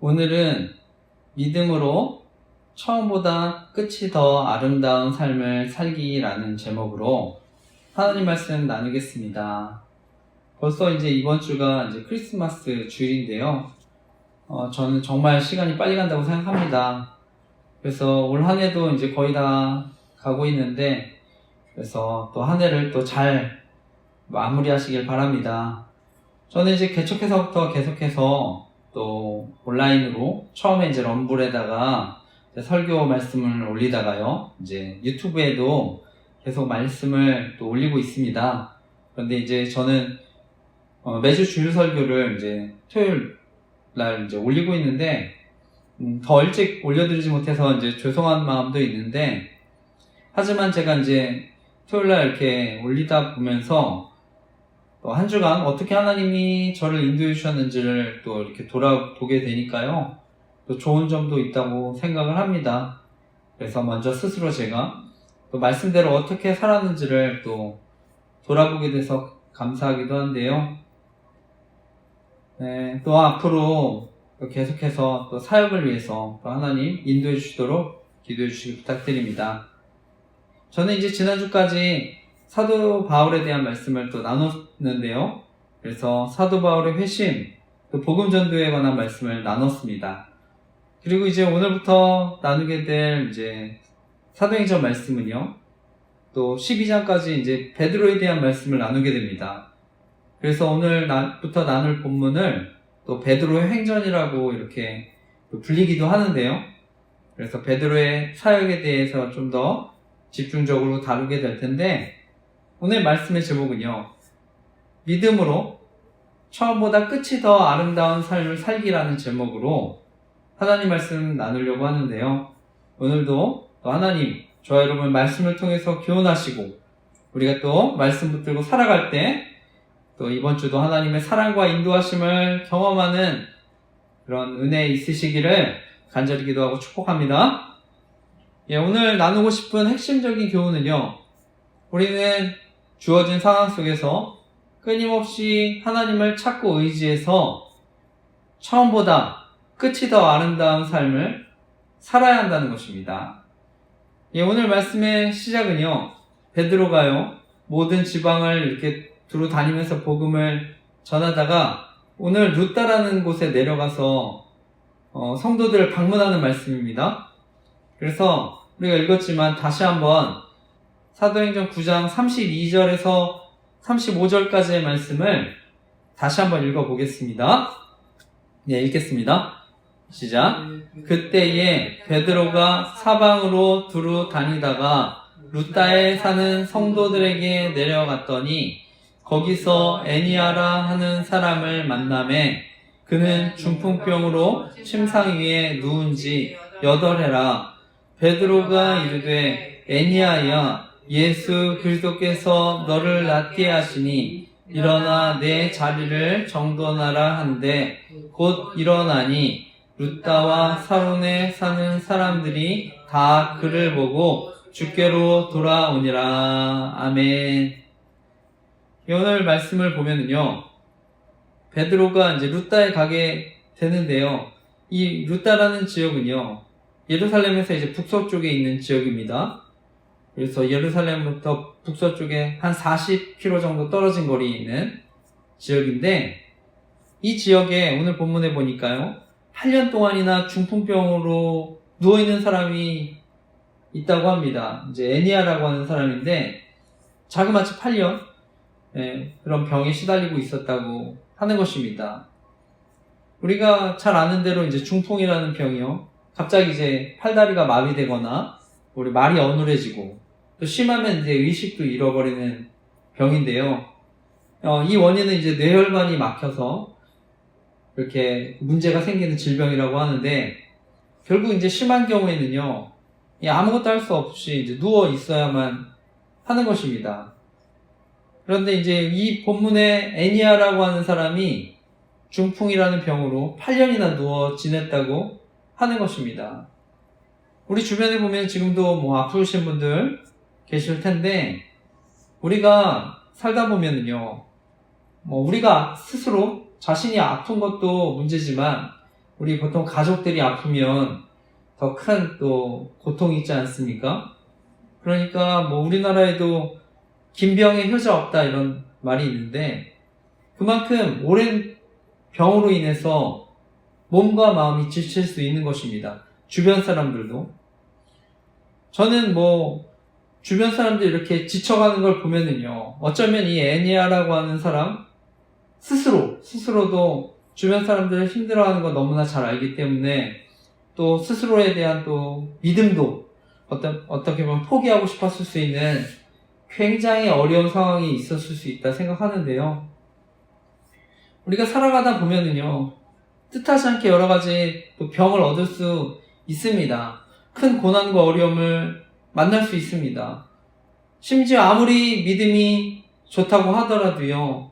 오늘은 믿음으로 처음보다 끝이 더 아름다운 삶을 살기라는 제목으로 하나님 말씀 나누겠습니다. 벌써 이제 이번 주가 이제 크리스마스 주일인데요. 저는 정말 시간이 빨리 간다고 생각합니다. 그래서 올 한 해도 이제 거의 다 가고 있는데, 그래서 또 한 해를 또 잘 마무리하시길 바랍니다. 저는 이제 개척해서부터 계속해서 또 온라인으로 처음에 이제 럼블에다가 설교 말씀을 올리다가요, 이제 유튜브에도 계속 말씀을 또 올리고 있습니다. 그런데 이제 저는 매주 주일 설교를 이제 토요일 날 이제 올리고 있는데, 더 일찍 올려드리지 못해서 이제 죄송한 마음도 있는데, 하지만 제가 이제 토요일 날 이렇게 올리다 보면서 또 한 주간 어떻게 하나님이 저를 인도해 주셨는지를 또 이렇게 돌아보게 되니까요, 또 좋은 점도 있다고 생각을 합니다. 그래서 먼저 스스로 제가 또 말씀대로 어떻게 살았는지를 또 돌아보게 돼서 감사하기도 한데요. 또 앞으로 또 계속해서 또 사역을 위해서 또 하나님 인도해 주시도록 기도해 주시기 부탁드립니다. 저는 이제 지난주까지 사도 바울에 대한 말씀을 또 나눴는데요. 그래서 사도 바울의 회심, 또 복음 전도에 관한 말씀을 나눴습니다. 그리고 이제 오늘부터 나누게 될 이제 사도행전 말씀은요, 또 12장까지 이제 베드로에 대한 말씀을 나누게 됩니다. 그래서 오늘부터 나눌 본문을 또 베드로의 행전이라고 이렇게 불리기도 하는데요. 그래서 베드로의 사역에 대해서 좀 더 집중적으로 다루게 될 텐데, 오늘 말씀의 제목은요, 믿음으로 처음보다 끝이 더 아름다운 삶을 살기라는 제목으로 하나님 말씀 나누려고 하는데요. 오늘도 또 하나님, 저와 여러분 말씀을 통해서 교훈하시고, 우리가 또 말씀 붙들고 살아갈 때 또 이번 주도 하나님의 사랑과 인도하심을 경험하는 그런 은혜 있으시기를 간절히 기도하고 축복합니다. 오늘 나누고 싶은 핵심적인 교훈은요, 우리는 주어진 상황 속에서 끊임없이 하나님을 찾고 의지해서 처음보다 끝이 더 아름다운 삶을 살아야 한다는 것입니다. 오늘 말씀의 시작은요, 베드로가요, 모든 지방을 이렇게 두루 다니면서 복음을 전하다가 오늘 루다라는 곳에 내려가서 성도들을 방문하는 말씀입니다. 그래서 우리가 읽었지만 다시 한번 사도행전 9장 32절에서 35절까지의 말씀을 다시 한번 읽어보겠습니다. 읽겠습니다. 시작. 그때에 베드로가 사방으로 두루 다니다가 루다에 사는 성도들에게 내려갔더니 거기서 애니아라 하는 사람을 만나매 그는 중풍병으로 침상 위에 누운 지 8해라. 베드로가 이르되 애니아야, 예수 그리스도께서 너를 낫게 하시니 일어나 내 자리를 정돈하라 한데 곧 일어나니 루다와 사론에 사는 사람들이 다 그를 보고 주께로 돌아오니라. 아멘. 오늘 말씀을 보면은요, 베드로가 이제 루다에 가게 되는데요, 이 루다라는 지역은요, 예루살렘에서 이제 북서쪽에 있는 지역입니다. 그래서 예루살렘부터 북서쪽에 한 40km 정도 떨어진 거리에 있는 지역인데, 이 지역에 오늘 본문에 보니까요, 8년 동안이나 중풍병으로 누워있는 사람이 있다고 합니다. 이제 애니아라고 하는 사람인데, 자그마치 8년 그런 병에 시달리고 있었다고 하는 것입니다. 우리가 잘 아는 대로 이제 중풍이라는 병이요, 갑자기 이제 팔다리가 마비되거나 우리 말이 어눌해지고 또 심하면 이제 의식도 잃어버리는 병인데요. 이 원인은 이제 뇌혈관이 막혀서 이렇게 문제가 생기는 질병이라고 하는데, 결국 이제 심한 경우에는요, 아무것도 할 수 없이 이제 누워 있어야만 하는 것입니다. 그런데 이제 이 본문에 애니아라고 하는 사람이 중풍이라는 병으로 8년이나 누워 지냈다고 하는 것입니다. 우리 주변에 보면 지금도 아프신 분들 계실 텐데, 우리가 살다 보면은요, 우리가 스스로 자신이 아픈 것도 문제지만 우리 보통 가족들이 아프면 더 큰 또 고통이 있지 않습니까? 그러니까 뭐 우리나라에도 김병의 효자 없다 이런 말이 있는데 그만큼 오랜 병으로 인해서 몸과 마음이 지칠 수 있는 것입니다. 주변 사람들도. 저는 뭐 주변 사람들이 이렇게 지쳐가는 걸 보면은요, 어쩌면 이 애니아라고 하는 사람 스스로도 주변 사람들을 힘들어하는 거 너무나 잘 알기 때문에 또 스스로에 대한 또 믿음도 어떻게 보면 포기하고 싶었을 수 있는 굉장히 어려운 상황이 있었을 수 있다 생각하는데요. 우리가 살아가다 보면은요, 뜻하지 않게 여러 가지 또 병을 얻을 수 있습니다. 큰 고난과 어려움을 만날 수 있습니다. 심지어 아무리 믿음이 좋다고 하더라도요,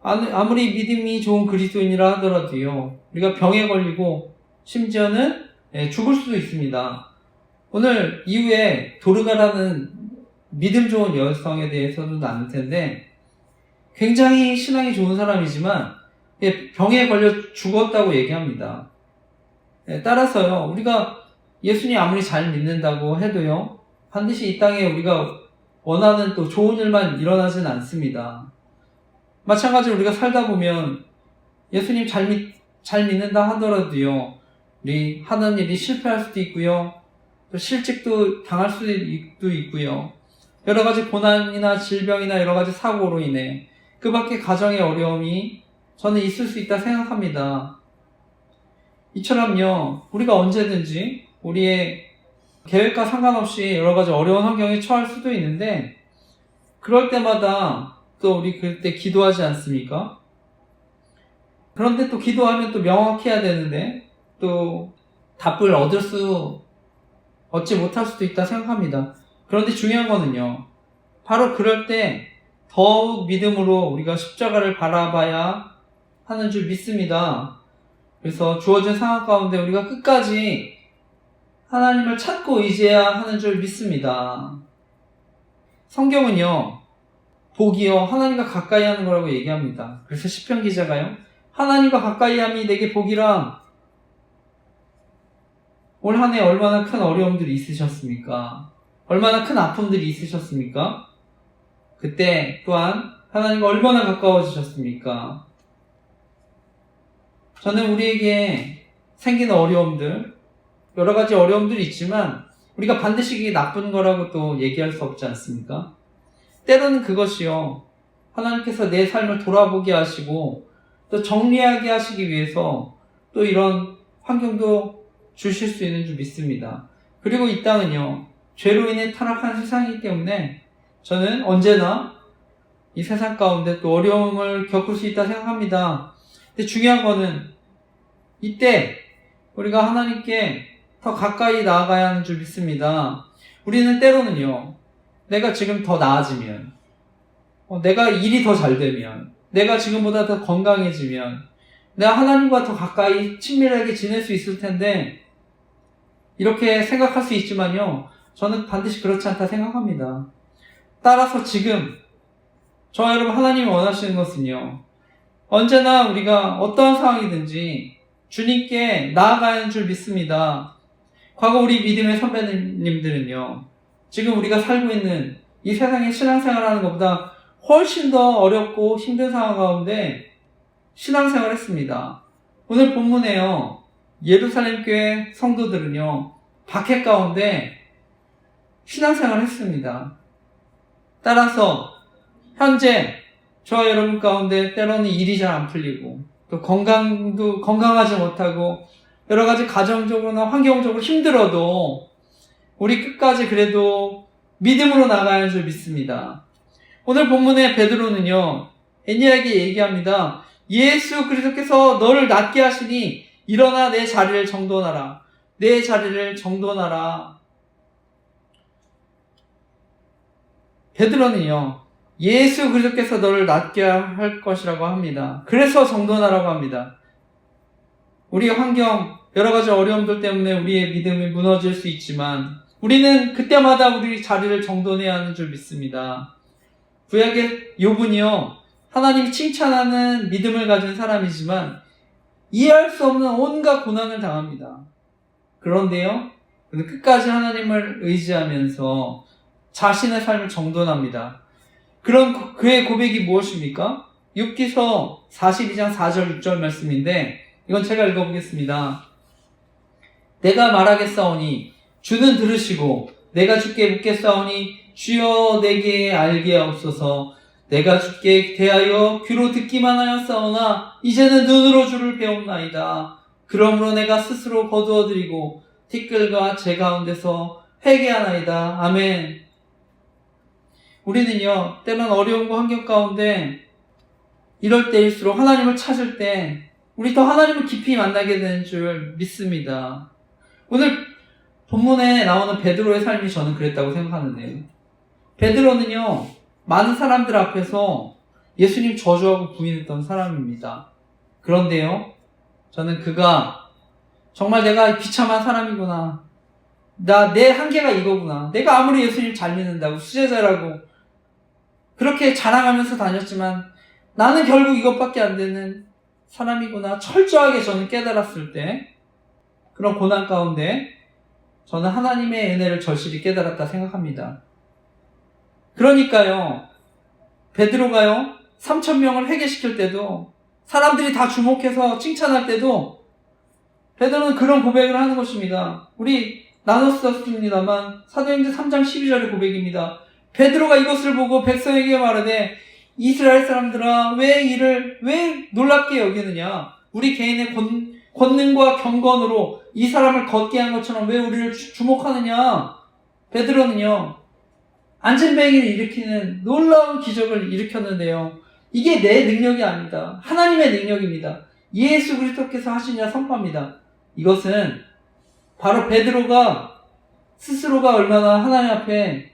아무리 믿음이 좋은 그리스도인이라 하더라도요, 우리가 병에 걸리고 심지어는 죽을 수도 있습니다. 오늘 이후에 도르가라는 믿음 좋은 여성에 대해서도 나눌 텐데 굉장히 신앙이 좋은 사람이지만 병에 걸려 죽었다고 얘기합니다. 따라서요, 우리가 예수님 아무리 잘 믿는다고 해도요, 반드시 이 땅에 우리가 원하는 또 좋은 일만 일어나진 않습니다. 마찬가지로 우리가 살다 보면 예수님 잘 믿는다 하더라도요, 우리 하는 일이 실패할 수도 있고요, 또 실직도 당할 수도 있고요, 여러 가지 고난이나 질병이나 여러 가지 사고로 인해 그 밖에 가정의 어려움이 저는 있을 수 있다 생각합니다. 이처럼요, 우리가 언제든지 우리의 계획과 상관없이 여러 가지 어려운 환경에 처할 수도 있는데 그럴 때마다 또 우리 그때 기도하지 않습니까? 그런데 또 기도하면 또 명확해야 되는데 또 답을 얻지 못할 수도 있다 생각합니다. 그런데 중요한 거는요, 바로 그럴 때 더욱 믿음으로 우리가 십자가를 바라봐야 하는 줄 믿습니다. 그래서 주어진 상황 가운데 우리가 끝까지 하나님을 찾고 의지해야 하는 줄 믿습니다. 성경은요, 복이요 하나님과 가까이 하는 거라고 얘기합니다. 그래서 시편 기자가요, 하나님과 가까이 함이 내게 복이라. 올 한 해 얼마나 큰 어려움들이 있으셨습니까? 얼마나 큰 아픔들이 있으셨습니까? 그때 또한 하나님과 얼마나 가까워지셨습니까? 저는 우리에게 생기는 어려움들, 여러 가지 어려움들이 있지만 우리가 반드시 이게 나쁜 거라고 또 얘기할 수 없지 않습니까? 때로는 그것이요, 하나님께서 내 삶을 돌아보게 하시고 또 정리하게 하시기 위해서 또 이런 환경도 주실 수 있는 줄 믿습니다. 그리고 이 땅은요, 죄로 인해 타락한 세상이기 때문에 저는 언제나 이 세상 가운데 또 어려움을 겪을 수 있다 생각합니다. 근데 중요한 거는 이때 우리가 하나님께 더 가까이 나아가야 하는 줄 믿습니다. 우리는 때로는요, 내가 지금 더 나아지면, 내가 일이 더 잘 되면, 내가 지금보다 더 건강해지면, 내가 하나님과 더 가까이 친밀하게 지낼 수 있을 텐데 이렇게 생각할 수 있지만요, 저는 반드시 그렇지 않다 생각합니다. 따라서 지금 저와 여러분, 하나님이 원하시는 것은요, 언제나 우리가 어떠한 상황이든지 주님께 나아가는 줄 믿습니다. 과거 우리 믿음의 선배님들은요, 지금 우리가 살고 있는 이 세상에 신앙생활하는 것보다 훨씬 더 어렵고 힘든 상황 가운데 신앙생활을 했습니다. 오늘 본문에요, 예루살렘 교회 성도들은요, 박해 가운데 신앙생활을 했습니다. 따라서 현재 저와 여러분 가운데 때로는 일이 잘 안 풀리고 또 건강하지 못하고 여러 가지 가정적으로나 환경적으로 힘들어도 우리 끝까지 그래도 믿음으로 나가야 하는 줄 믿습니다. 오늘 본문의 베드로는요, 애니아에게 얘기합니다. 예수 그리스도께서 너를 낫게 하시니 일어나 내 자리를 정돈하라. 내 자리를 정돈하라. 베드로는요, 예수 그리스도께서 너를 낫게 할 것이라고 합니다. 그래서 정돈하라고 합니다. 우리의 환경, 여러 가지 어려움들 때문에 우리의 믿음이 무너질 수 있지만 우리는 그때마다 우리 자리를 정돈해야 하는 줄 믿습니다. 구약의 욥은요, 하나님이 칭찬하는 믿음을 가진 사람이지만 이해할 수 없는 온갖 고난을 당합니다. 그런데요, 끝까지 하나님을 의지하면서 자신의 삶을 정돈합니다. 그런 그의 고백이 무엇입니까? 욥기서 42장 4절 6절 말씀인데 이건 제가 읽어보겠습니다. 내가 말하겠사오니 주는 들으시고 내가 주께 묻겠사오니 주여 내게 알게 하옵소서. 내가 주께 대하여 귀로 듣기만 하였사오나 이제는 눈으로 주를 배웁나이다. 그러므로 내가 스스로 거두어드리고 티끌과 제 가운데서 회개하나이다. 아멘. 우리는요, 때론 어려움과 환경 가운데 이럴 때일수록 하나님을 찾을 때 우리 더 하나님을 깊이 만나게 되는 줄 믿습니다. 오늘 본문에 나오는 베드로의 삶이 저는 그랬다고 생각하는데요. 베드로는요, 많은 사람들 앞에서 예수님 저주하고 부인했던 사람입니다. 그런데요, 저는 그가 정말 내가 비참한 사람이구나. 내 한계가 이거구나. 내가 아무리 예수님 잘 믿는다고 수제자라고 그렇게 자랑하면서 다녔지만 나는 결국 이것밖에 안 되는 사람이구나. 철저하게 저는 깨달았을 때 그런 고난 가운데 저는 하나님의 은혜를 절실히 깨달았다 생각합니다. 그러니까요, 베드로가요 3,000명을 회개시킬 때도 사람들이 다 주목해서 칭찬할 때도 베드로는 그런 고백을 하는 것입니다. 우리 나눴었습니다만 사도행전 3장 12절의 고백입니다. 베드로가 이것을 보고 백성에게 말하되 이스라엘 사람들아 왜 놀랍게 여기느냐. 우리 개인의 권능과 경건으로 이 사람을 걷게 한 것처럼 왜 우리를 주목하느냐. 베드로는요 안진뱅이를 일으키는 놀라운 기적을 일으켰는데요, 이게 내 능력이 아니다. 하나님의 능력입니다. 예수 그리스도께서 하시냐 선포합니다. 이것은 바로 베드로가 스스로가 얼마나 하나님 앞에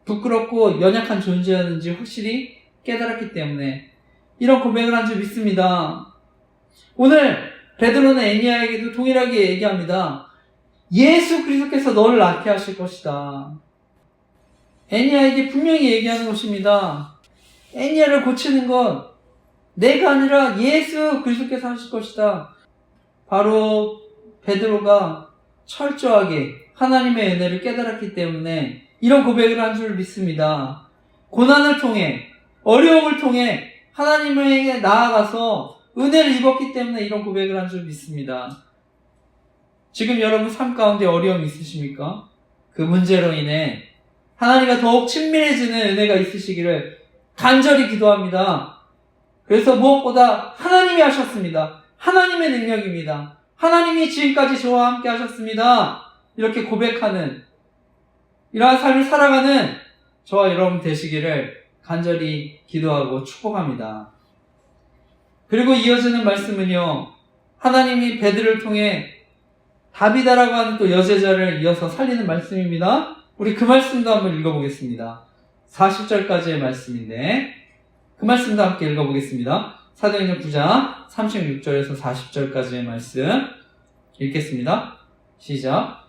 부끄럽고 연약한 존재였는지 확실히 깨달았기 때문에 이런 고백을 한 줄 믿습니다. 오늘 베드로는 애니야에게도 동일하게 얘기합니다. 예수 그리스도께서 너를 낫게 하실 것이다. 애니야에게 분명히 얘기하는 것입니다. 애니야를 고치는 건 내가 아니라 예수 그리스도께서 하실 것이다. 바로 베드로가 철저하게 하나님의 은혜를 깨달았기 때문에 이런 고백을 한 줄 믿습니다. 고난을 통해, 어려움을 통해 하나님에게 나아가서 은혜를 입었기 때문에 이런 고백을 한 줄 믿습니다. 지금 여러분 삶 가운데 어려움이 있으십니까? 그 문제로 인해 하나님과 더욱 친밀해지는 은혜가 있으시기를 간절히 기도합니다. 그래서 무엇보다 하나님이 하셨습니다. 하나님의 능력입니다. 하나님이 지금까지 저와 함께 하셨습니다. 이렇게 고백하는 이러한 삶을 살아가는 저와 여러분 되시기를 간절히 기도하고 축복합니다. 그리고 이어지는 말씀은요, 하나님이 베드로를 통해 다비다라고 하는 또 여제자를 이어서 살리는 말씀입니다. 우리 그 말씀도 한번 읽어보겠습니다. 40절까지의 말씀인데 그 말씀도 함께 읽어보겠습니다. 사도행전 9장 36절에서 40절까지의 말씀 읽겠습니다. 시작.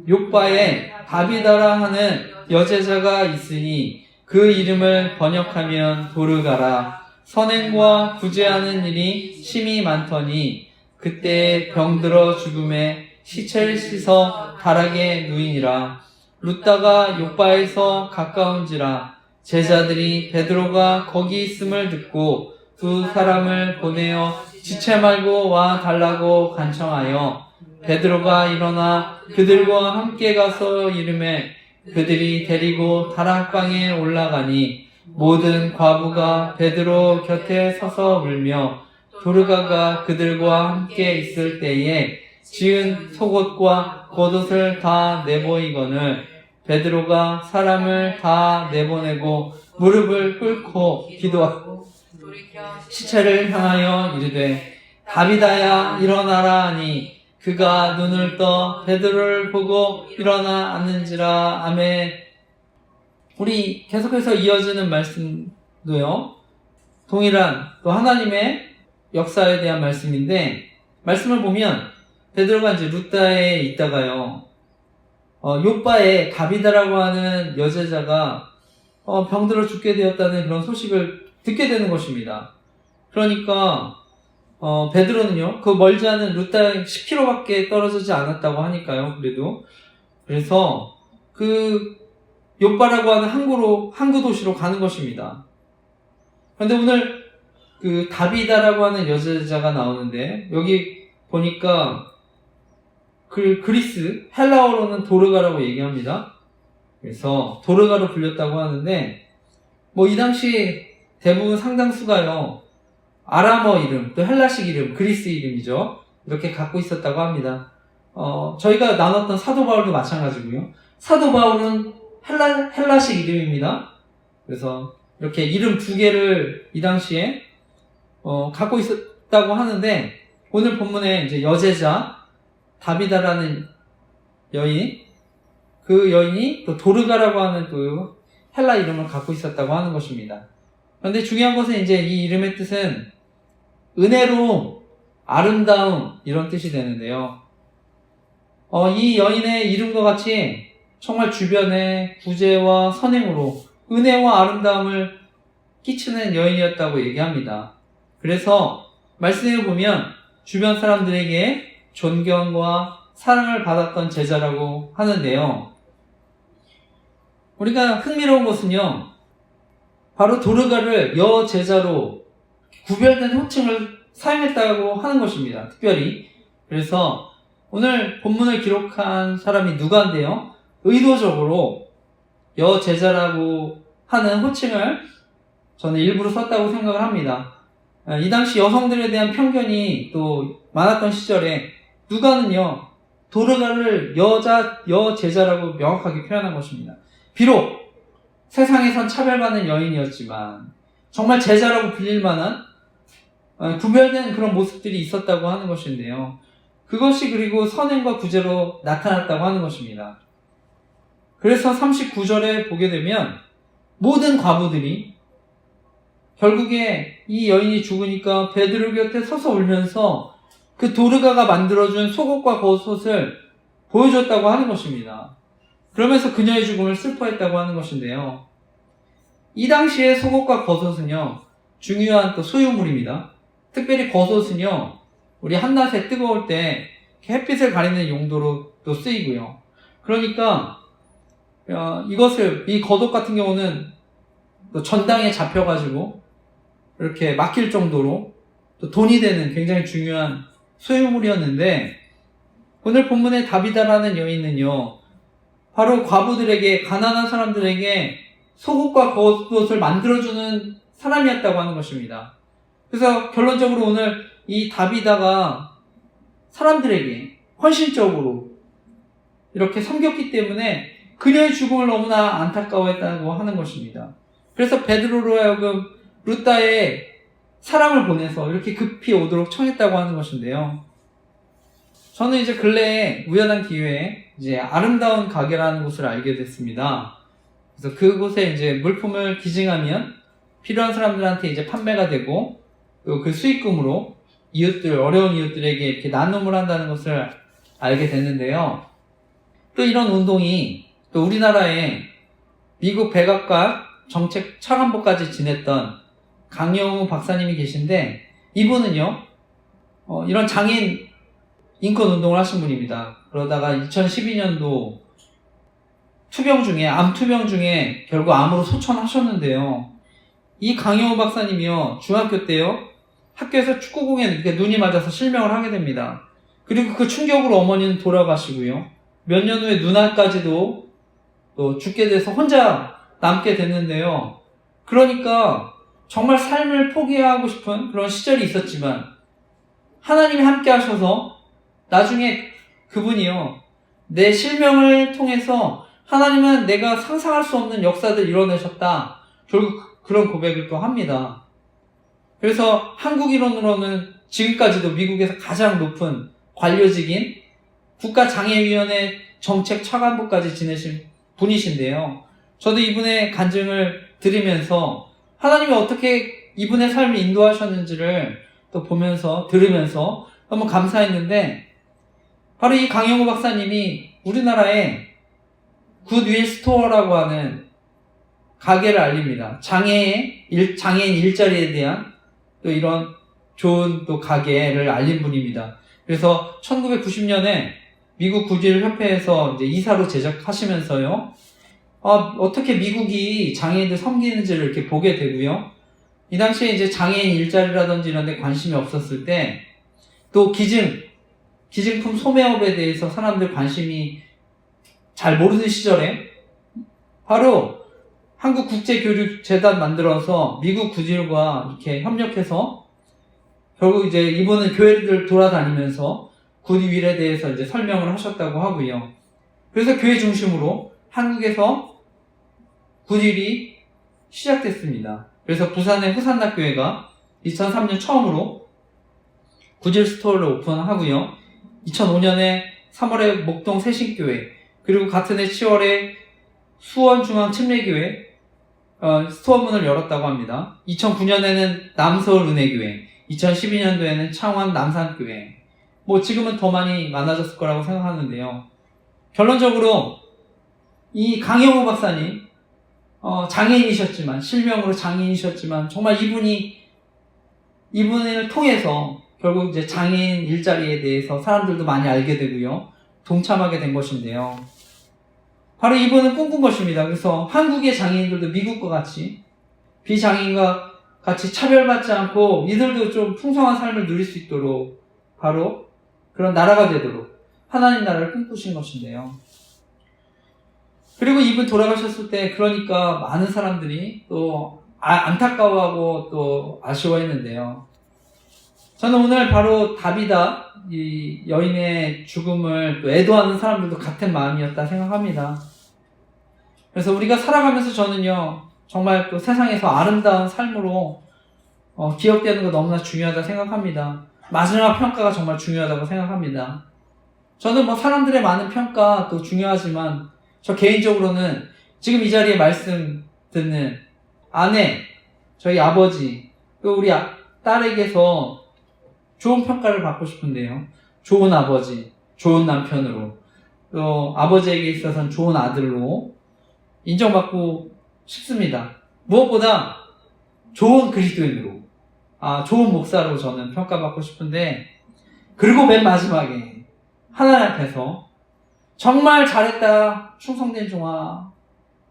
욥바에 다비다라 하는 여제자가 있으니 그 이름을 번역하면 도르가라. 선행과 구제하는 일이 심히 많더니 그때 병들어 죽음에 시체를 씻어 다락에 누이니라. 룻다가 욥바에서 가까운지라. 제자들이 베드로가 거기 있음을 듣고 두 사람을 보내어 지체 말고 와 달라고 간청하여 베드로가 일어나 그들과 함께 가서 이르매 그들이 데리고 다락방에 올라가니 모든 과부가 베드로 곁에 서서 울며 도르가가 그들과 함께 있을 때에 지은 속옷과 겉옷을 다 내보이거늘 베드로가 사람을 다 내보내고 무릎을 꿇고 기도하고 시체를 향하여 이르되 다비다야 일어나라 하니 그가 눈을 떠 베드로를 보고 일어나 앉는지라. 아멘. 우리 계속해서 이어지는 말씀도요, 동일한 또 하나님의 역사에 대한 말씀인데, 말씀을 보면 베드로가 이제 룻다에 있다가요, 욥바에 다비다라고 하는 여제자가 병들어 죽게 되었다는 그런 소식을 듣게 되는 것입니다. 그러니까 베드로는요, 그 멀지 않은 루다에 10km밖에 떨어지지 않았다고 하니까요, 그래서 그 욥바라고 하는 항구 도시로 가는 것입니다. 그런데 오늘 그 다비다라고 하는 여자가 나오는데, 여기 보니까 그리스, 헬라어로는 도르가라고 얘기합니다. 그래서 도르가로 불렸다고 하는데, 이 당시 대부분 상당수가요, 아람어 이름, 또 헬라식 이름, 그리스 이름이죠. 이렇게 갖고 있었다고 합니다. 저희가 나눴던 사도 바울도 마찬가지고요. 사도 바울은 헬라식 이름입니다. 그래서 이렇게 이름 두 개를 이 당시에 갖고 있었다고 하는데, 오늘 본문에 이제 여제자 다비다라는 여인, 그 여인이 또 도르가라고 하는 또 헬라 이름을 갖고 있었다고 하는 것입니다. 그런데 중요한 것은 이제 이 이름의 뜻은 은혜로움, 아름다움 이런 뜻이 되는데요. 이 여인의 이름과 같이 정말 주변에 구제와 선행으로 은혜와 아름다움을 끼치는 여인이었다고 얘기합니다. 그래서 말씀에 보면 주변 사람들에게 존경과 사랑을 받았던 제자라고 하는데요. 우리가 흥미로운 것은요, 바로 도르가를 여제자로 구별된 호칭을 사용했다고 하는 것입니다. 특별히. 그래서 오늘 본문을 기록한 사람이 누가인데요, 의도적으로 여제자라고 하는 호칭을 저는 일부러 썼다고 생각을 합니다. 이 당시 여성들에 대한 편견이 또 많았던 시절에 누가는요, 도르가를 여제자라고 명확하게 표현한 것입니다. 비록 세상에선 차별받는 여인이었지만 정말 제자라고 불릴 만한 구별된 그런 모습들이 있었다고 하는 것인데요. 그것이 그리고 선행과 구제로 나타났다고 하는 것입니다. 그래서 39절에 보게 되면 모든 과부들이 결국에 이 여인이 죽으니까 베드로 곁에 서서 울면서 그 도르가가 만들어준 속옷과 겉옷을 보여줬다고 하는 것입니다. 그러면서 그녀의 죽음을 슬퍼했다고 하는 것인데요. 이 당시에 속옷과 겉옷은요, 중요한 또 소유물입니다. 특별히 겉옷은요, 우리 한낮에 뜨거울 때 햇빛을 가리는 용도로 또 쓰이고요. 그러니까 이 겉옷 같은 경우는 또 전당에 잡혀가지고 이렇게 막힐 정도로 또 돈이 되는 굉장히 중요한 소유물이었는데, 오늘 본문의 다비다라는 여인은요, 바로 과부들에게, 가난한 사람들에게 속옷과 겉옷을 만들어주는 사람이었다고 하는 것입니다. 그래서 결론적으로 오늘 이 다비다가 사람들에게 헌신적으로 이렇게 섬겼기 때문에 그녀의 죽음을 너무나 안타까워했다고 하는 것입니다. 그래서 베드로로 하여금 루다에 사람을 보내서 이렇게 급히 오도록 청했다고 하는 것인데요. 저는 이제 근래에 우연한 기회에 이제 아름다운 가게라는 곳을 알게 됐습니다. 그래서 그곳에 이제 물품을 기증하면 필요한 사람들한테 이제 판매가 되고, 또 그 수익금으로 어려운 이웃들에게 이렇게 나눔을 한다는 것을 알게 됐는데요. 또 이런 운동이 또 우리나라에 미국 백악관 정책 차관보까지 지냈던 강영우 박사님이 계신데, 이분은요, 이런 장애인 인권 운동을 하신 분입니다. 그러다가 2012년도 암 투병 중에 결국 암으로 소천하셨는데요. 이 강영우 박사님이요, 중학교 때요, 학교에서 축구공에 이렇게 눈이 맞아서 실명을 하게 됩니다. 그리고 그 충격으로 어머니는 돌아가시고요. 몇 년 후에 누나까지도 또 죽게 돼서 혼자 남게 됐는데요. 그러니까 정말 삶을 포기하고 싶은 그런 시절이 있었지만 하나님이 함께 하셔서 나중에 그분이요, 내 실명을 통해서 하나님은 내가 상상할 수 없는 역사들 이뤄내셨다, 결국 그런 고백을 또 합니다. 그래서 한국 이론으로는 지금까지도 미국에서 가장 높은 관료직인 국가장애위원회 정책 차관보까지 지내신 분이신데요. 저도 이분의 간증을 들으면서 하나님이 어떻게 이분의 삶을 인도하셨는지를 또 보면서 들으면서 너무 감사했는데, 바로 이 강영우 박사님이 우리나라에 굿윌 스토어라고 하는 가게를 알립니다. 장애인 일자리에 대한 또 이런 좋은 또 가게를 알린 분입니다. 그래서 1990년에 미국 구질협회에서 이제 이사로 제작하시면서요, 어떻게 미국이 장애인들 섬기는지를 이렇게 보게 되고요. 이 당시에 이제 장애인 일자리라든지 이런 데 관심이 없었을 때, 또 기증품 소매업에 대해서 사람들 관심이 잘 모르는 시절에, 바로 한국국제교류재단 만들어서 미국 구질과 이렇게 협력해서, 결국 이제 이분은 교회들 돌아다니면서 굿윌에 대해서 이제 설명을 하셨다고 하고요. 그래서 교회 중심으로 한국에서 굿윌이 시작됐습니다. 그래서 부산의 후산락교회가 2003년 처음으로 굿윌 스토어를 오픈하고요. 2005년에 3월에 목동 새신교회, 그리고 같은 해 10월에 수원중앙침례교회 스토어 문을 열었다고 합니다. 2009년에는 남서울은혜교회, 2012년도에는 창원 남산교회, 지금은 더 많아졌을 거라고 생각하는데요. 결론적으로 이 강영호 박사님, 장애인이셨지만, 실명으로 장애인이셨지만, 정말 이분을 통해서 결국 이제 장애인 일자리에 대해서 사람들도 많이 알게 되고요. 동참하게 된 것인데요. 바로 이분은 꿈꾼 것입니다. 그래서 한국의 장애인들도 미국과 같이, 비장애인과 같이 차별받지 않고 이들도 좀 풍성한 삶을 누릴 수 있도록 바로 그런 나라가 되도록 하나님 나라를 꿈꾸신 것인데요. 그리고 이분 돌아가셨을 때 그러니까 많은 사람들이 또 안타까워하고 또 아쉬워했는데요. 저는 오늘 바로 다비다, 이 여인의 죽음을 또 애도하는 사람들도 같은 마음이었다 생각합니다. 그래서 우리가 살아가면서 저는요, 정말 또 세상에서 아름다운 삶으로 기억되는 거 너무나 중요하다 생각합니다. 마지막 평가가 정말 중요하다고 생각합니다. 저는 사람들의 많은 평가 또 중요하지만 저 개인적으로는 지금 이 자리에 말씀 듣는 아내, 저희 아버지, 또 우리 딸에게서 좋은 평가를 받고 싶은데요. 좋은 아버지, 좋은 남편으로, 또 아버지에게 있어서는 좋은 아들로 인정받고 싶습니다. 무엇보다 좋은 그리스도인으로, 좋은 목사로 저는 평가받고 싶은데, 그리고 맨 마지막에 하나님 앞에서 정말 잘했다, 충성된 종아,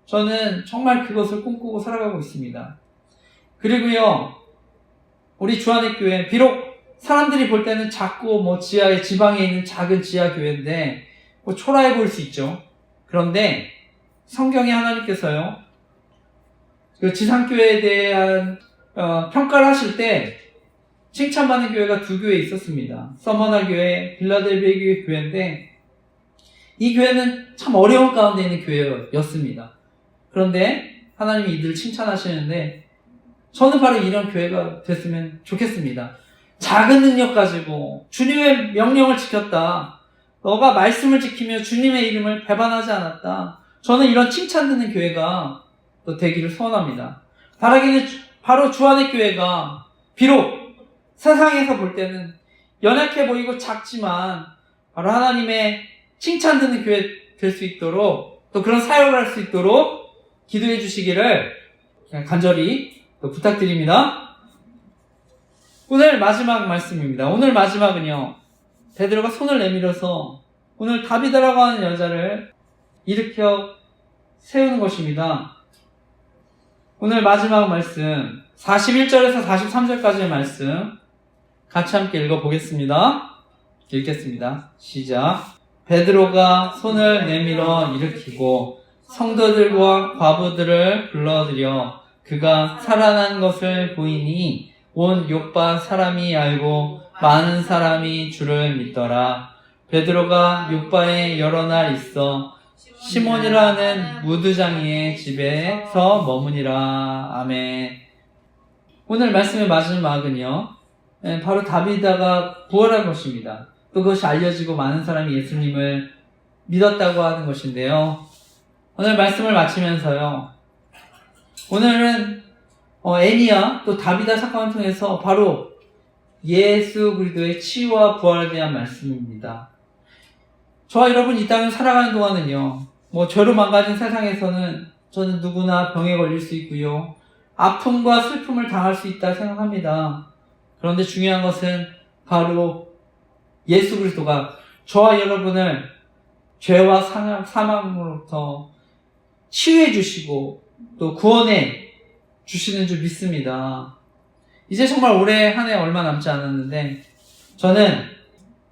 저는 정말 그것을 꿈꾸고 살아가고 있습니다. 그리고요, 우리 주안의교회, 비록 사람들이 볼 때는 작고 지방에 있는 작은 지하교회인데 초라해 보일 수 있죠. 그런데 성경에 하나님께서요, 그 지상교회에 대한 평가를 하실 때 칭찬받는 교회가 두 교회 있었습니다. 서머나 교회, 빌라델비아 교회인데 이 교회는 참 어려운 가운데 있는 교회였습니다. 그런데 하나님이 이들을 칭찬하시는데 저는 바로 이런 교회가 됐으면 좋겠습니다. 작은 능력 가지고 주님의 명령을 지켰다, 너가 말씀을 지키며 주님의 이름을 배반하지 않았다, 저는 이런 칭찬 듣는 교회가 또 되기를 소원합니다. 바라기는 바로 주안의 교회가 비록 세상에서 볼 때는 연약해 보이고 작지만 바로 하나님의 칭찬 듣는 교회 될 수 있도록, 또 그런 사역을 할 수 있도록 기도해 주시기를 간절히 또 부탁드립니다. 오늘 마지막 말씀입니다. 오늘 마지막은요, 베드로가 손을 내밀어서 오늘 다비다라고 하는 여자를 일으켜 세우는 것입니다. 오늘 마지막 말씀 41절에서 43절까지의 말씀 같이 함께 읽어보겠습니다. 읽겠습니다. 시작. 베드로가 손을 내밀어 일으키고 성도들과 과부들을 불러들여 그가 살아난 것을 보이니 온 요빠 사람이 알고 많은 사람이 주를 믿더라. 베드로가 요빠에 여러 날 있어 시몬이라는 무드장이의 집에서 머무니라. 아멘. 오늘 말씀의 마지막은요, 바로 다비다가 부활한 것입니다. 또 그것이 알려지고 많은 사람이 예수님을 믿었다고 하는 것인데요. 오늘 말씀을 마치면서요, 오늘은 애니야 또 다비다 사건을 통해서 바로 예수 그리스도의 치유와 부활에 대한 말씀입니다. 저와 여러분 이 땅을 살아가는 동안은요, 죄로 망가진 세상에서는 저는 누구나 병에 걸릴 수 있고요, 아픔과 슬픔을 당할 수 있다 생각합니다. 그런데 중요한 것은 바로 예수 그리스도가 저와 여러분을 죄와 사망으로부터 치유해 주시고 또 구원해 주시는 줄 믿습니다. 이제 정말 올해 한 해 얼마 남지 않았는데 저는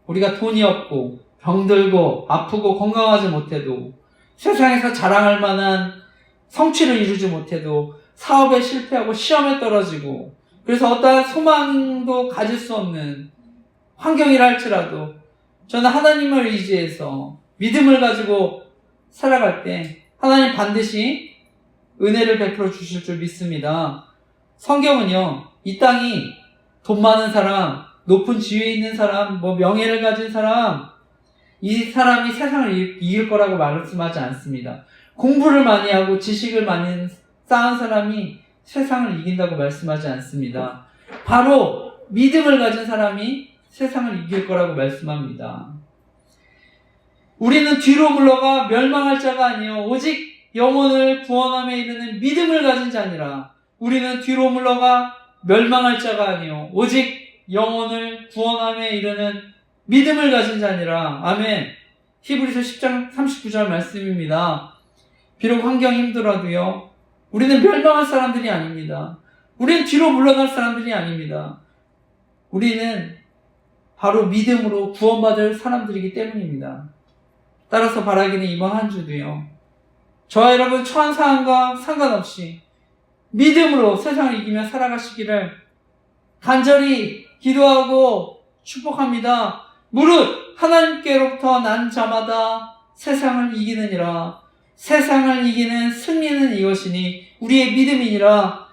우리가 돈이 없고 병들고 아프고 건강하지 못해도 세상에서 자랑할 만한 성취를 이루지 못해도 사업에 실패하고 시험에 떨어지고 그래서 어떠한 소망도 가질 수 없는 환경이라 할지라도 저는 하나님을 의지해서 믿음을 가지고 살아갈 때 하나님 반드시 은혜를 베풀어 주실 줄 믿습니다. 성경은요, 이 땅이 돈 많은 사람, 높은 지위에 있는 사람, 명예를 가진 사람, 이 사람이 세상을 이길 거라고 말씀하지 않습니다. 공부를 많이 하고 지식을 많이 쌓은 사람이 세상을 이긴다고 말씀하지 않습니다. 바로 믿음을 가진 사람이 세상을 이길 거라고 말씀합니다. 우리는 뒤로 물러가 멸망할 자가 아니요 오직 영혼을 구원함에 이르는 믿음을 가진 자니라. 우리는 뒤로 물러가 멸망할 자가 아니요 오직 영혼을 구원함에 이르는 믿음을 가진 자니라. 아멘. 히브리서 10장 39절 말씀입니다. 비록 환경이 힘들어도요, 우리는 멸망할 사람들이 아닙니다. 우리는 뒤로 물러날 사람들이 아닙니다. 우리는 바로 믿음으로 구원받을 사람들이기 때문입니다. 따라서 바라기는 이번 한 주도요, 저와 여러분 처한 상황과 상관없이 믿음으로 세상을 이기며 살아가시기를 간절히 기도하고 축복합니다. 무릇 하나님께로부터 난 자마다 세상을 이기느니라. 세상을 이기는 승리는 이것이니 우리의 믿음이니라.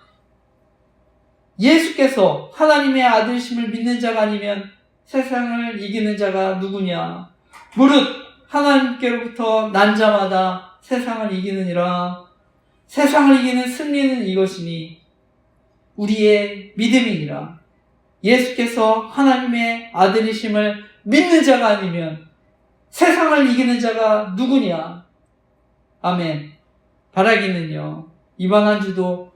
예수께서 하나님의 아들이심을 믿는 자가 아니면 세상을 이기는 자가 누구냐? 무릇 하나님께로부터 난 자마다 세상을 이기느니라. 세상을 이기는 승리는 이것이니 우리의 믿음이니라. 예수께서 하나님의 아들이심을 믿는 자가 아니면 세상을 이기는 자가 누구냐? 아멘. 바라기는요, 이번 한 주도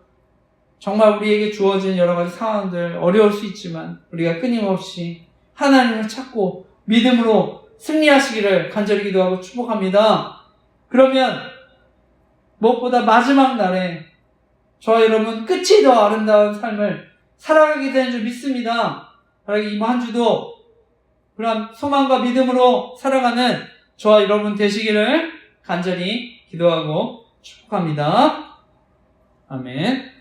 정말 우리에게 주어진 여러 가지 상황들 어려울 수 있지만 우리가 끊임없이 하나님을 찾고 믿음으로 승리하시기를 간절히 기도하고 축복합니다. 그러면 무엇보다 마지막 날에 저와 여러분 끝이 더 아름다운 삶을 살아가게 되는 줄 믿습니다. 바라기 이번 한 주도 그런 소망과 믿음으로 살아가는 저와 여러분 되시기를 간절히 기도하고 축복합니다. 아멘.